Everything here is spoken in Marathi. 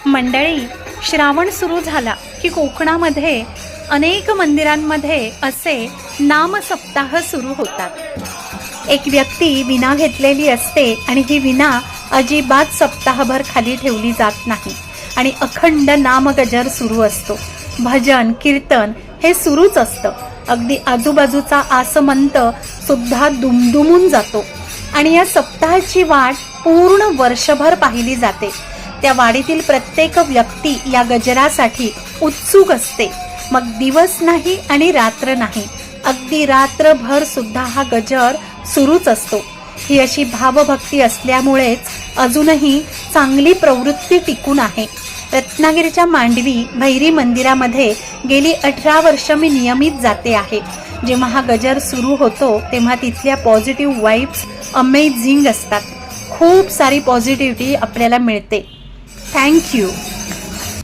मंडळी, श्रावण सुरू झाला की कोकणामध्ये अनेक मंदिरांमध्ये असे नामसप्ताह सुरू होतात। एक व्यक्ती विना घेतलेली असते आणि ही विना अजिबात सप्ताहभर खाली ठेवली जात नाही आणि अखंड नामगजर सुरू असतो। भजन कीर्तन हे सुरूच असतं। अगदी आजूबाजूचा आसमंत सुद्धा दुमदुमून जातो आणि या सप्ताहाची वाट पूर्ण वर्षभर पाहिली जाते। त्या वाडीतील प्रत्येक व्यक्ती या गजरासाठी उत्सुक असते। मग दिवस नाही आणि रात्र नाही, अगदी रात्रभर सुद्धा हा गजर सुरूच असतो। ही अशी भावभक्ती असल्यामुळेच अजूनही चांगली प्रवृत्ती टिकून आहे। रत्नागिरीच्या मांडवी भैरी मंदिरामध्ये गेली 18 वर्ष मी नियमित जाते आहे। जेव्हा हा गजर सुरू होतो तेव्हा तिथल्या पॉझिटिव्ह वाइब्स अमेझिंग असतात। खूप सारी पॉझिटिव्हिटी आपल्याला मिळते। Thank you.